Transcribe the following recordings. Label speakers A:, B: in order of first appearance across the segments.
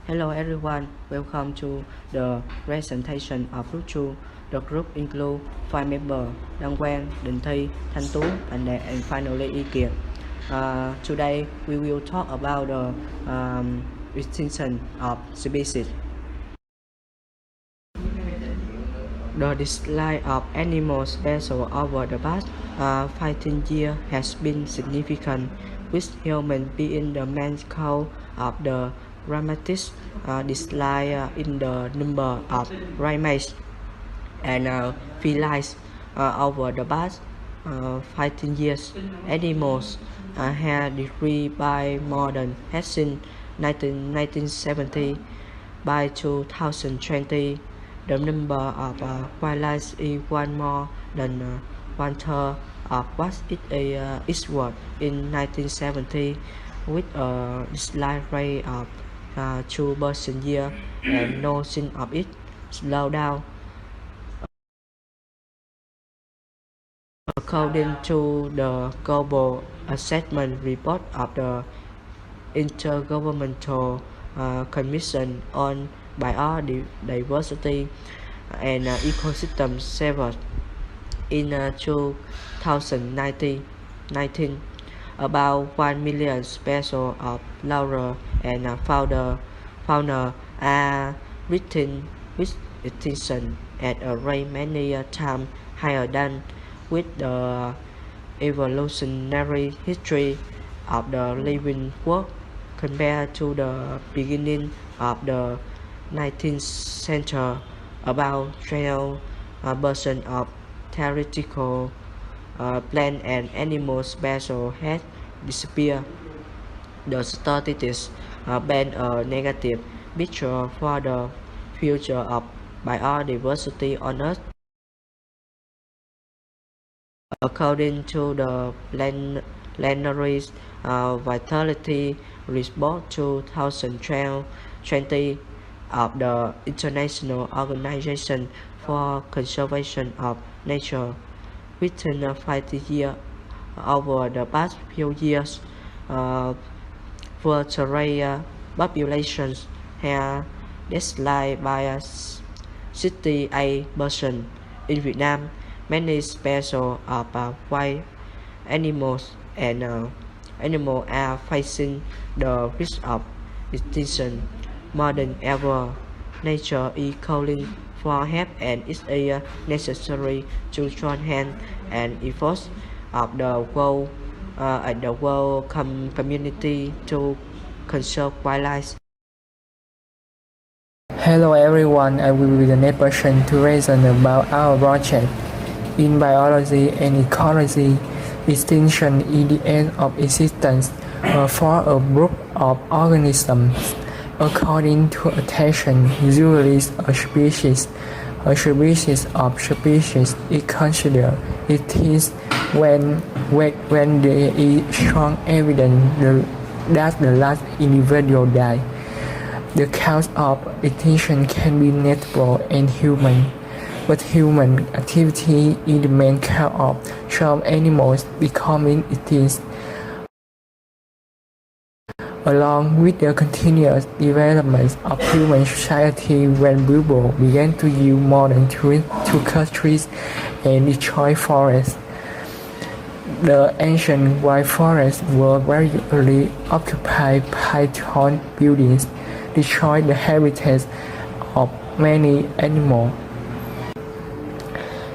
A: Hello everyone, welcome to the presentation of Luchu. The group includes 5 members, Đăng Quang, Đình Thi, Thanh Tú, and finally Y Kiệt. Today we will talk about the extinction of species. The decline of animal species over the past 15 years has been significant, with humans being the main cause of the dramatic decline in the number of primates and felines over the past 15 years. Animals have decreased by more than has in 1970. By 2020, the number of wildlife is one more than one third of what it was in 1970, with a decline rate of 2% a year, and no sign of it slow down. According to the Global Assessment Report of the Intergovernmental Commission on Biodiversity and Ecosystem Services in 2019, about 1 million species of flora and fauna are threatened with extinction at a rate many times higher than with the evolutionary history of the living world compared to the beginning of the 19th century. About 12% of theoretical plant and animal species had disappeared. The statistics paint a negative picture for the future of biodiversity on Earth. According to the Planetary Vitality Report 2020 of the International Organization for Conservation of Nature, within 50 years, over the past few years, vertebrate populations have declined by 68%. In Vietnam, many species of wild animals and animals are facing the risk of extinction more than ever. Nature is calling for help, and it is necessary to join hands and efforts of the world community to conserve wildlife.
B: Hello everyone, I will be the next person to reason about our project. In biology and ecology, extinction is the end of existence for a group of organisms. According to attention, usually a species of species is considered extinct when there is strong evidence that the last individual died. The cause of extinction can be natural and human, but human activity is the main cause of some animals becoming extinct. Along with the continuous development of human society, when people began to use modern tools to cut trees and destroy forests, the ancient white forests were regularly occupied by tall buildings, destroying the habitats of many animals.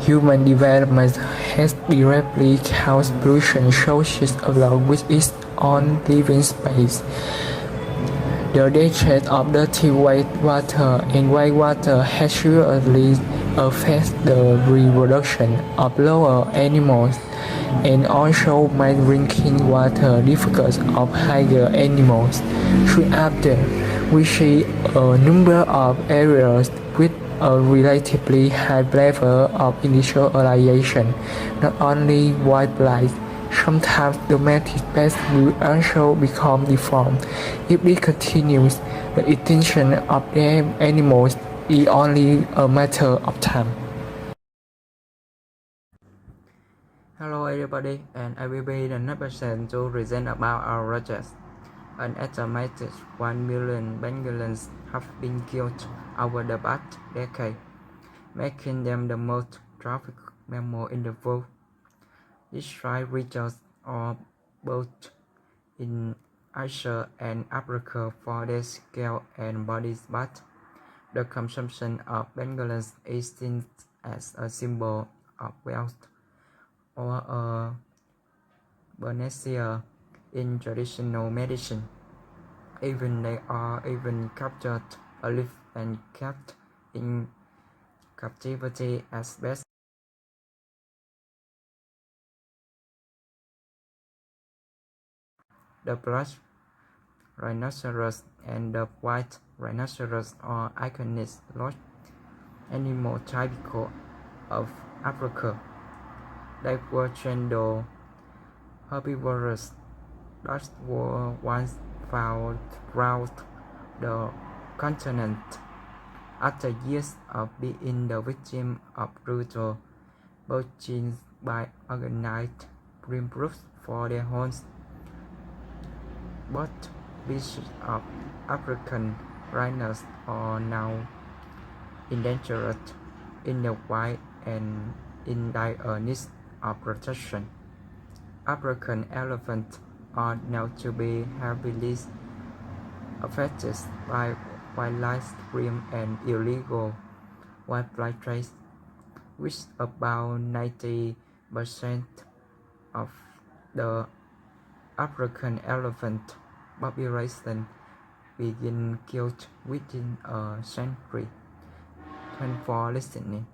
B: Human development has directly caused pollution sources along with its own living space. The death of dirty water and wastewater has seriously affected the reproduction of lower animals and also made drinking water difficult of higher animals. Soon after, we see a number of areas with a relatively high level of industrialization. Not only wildlife, sometimes domestic pets will also become deformed. If this continues, the extinction of them animals is only a matter of time.
C: Hello everybody, and I will be the next person to present about our project.
B: An estimated 1 million Bengals have been killed over the past decade, making them the most trafficked mammal in the world. These tribes regions are both in Asia and Africa for their scale and body but the consumption of Bengals is seen as a symbol of wealth or a panacea in traditional medicine. Even they are even captured alive and kept in captivity as best. The black rhinoceros and the white rhinoceros are iconic large animals typical of Africa. They were gentle herbivores that were once found throughout the continent. After years of being the victim of brutal poaching by organized crime groups for their homes, both species of African rhinos are now endangered in the wild and in dire need of protection. African elephants are known to be heavily affected by wildlife crime and illegal wildlife trade, with about 90% of the African elephant population being killed within a century. Thanks for listening.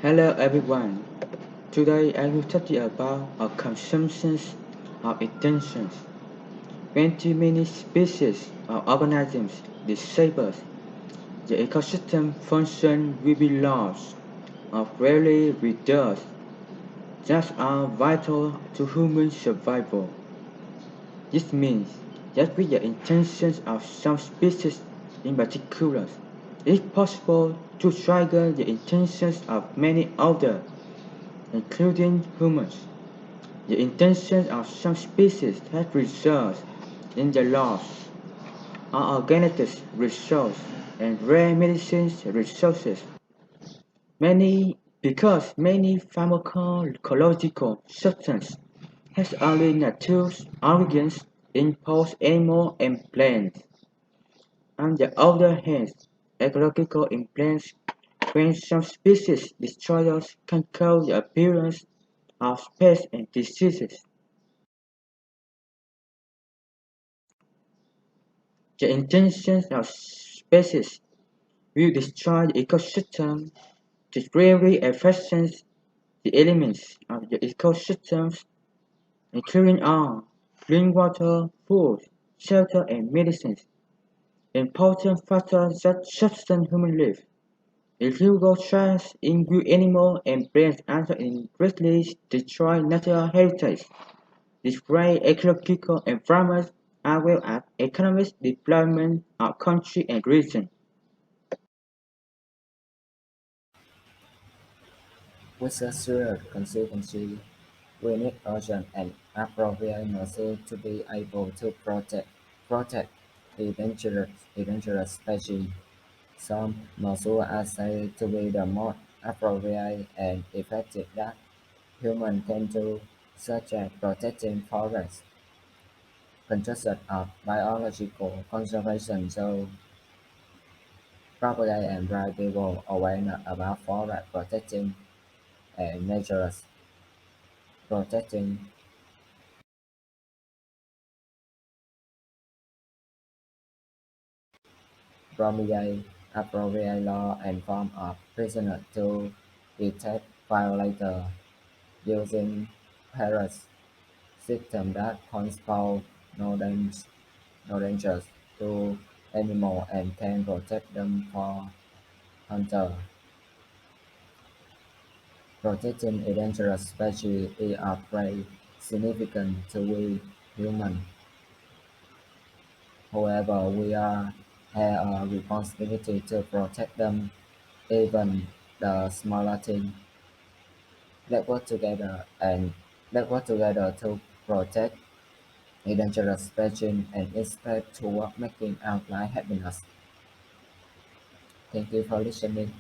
C: Hello everyone. Today I will tell you about our consumptions of intentions. When too many species of organisms disable the ecosystem function will be lost or rarely reduced that are vital to human survival. This means that with the intentions of some species in particular, it is possible to trigger the intentions of many others, including humans. The intentions of some species have resulted in the loss of organic resources and rare medicine resources. Because many pharmacological substances has only natural origins in both animals and plants. On the other hand, ecological imbalance when some species destroyers can cause the appearance of pests and diseases. The intentions of species will destroy the ecosystem that greatly affects the elements of the ecosystems, including air, clean water, food, shelter, and medicines. Important factors that sustain human life. Illegal trades in wild animal and plants also greatly destroy natural heritage, degrade ecological environments, as well as economic development of country and region.
D: With a shared consistency, we need urgent and appropriate measures to be able to protect endangered species. Some measures are said to be the most appropriate and effective that humans can do, such as protecting forests, construction of biological conservation zones, propagate and drive people awareness about forest protecting and nature protecting. promulgate appropriate law and form a prisoner to detect violators using Paris system that conspire no danger, no dangers to animals and can protect them from hunters. Protecting endangered species is a very significant to we humans. However, we are have a responsibility to protect them, even the smaller things. Let's work together and let's work together to protect endangered species and expect toward making our life happiness. Thank you for listening.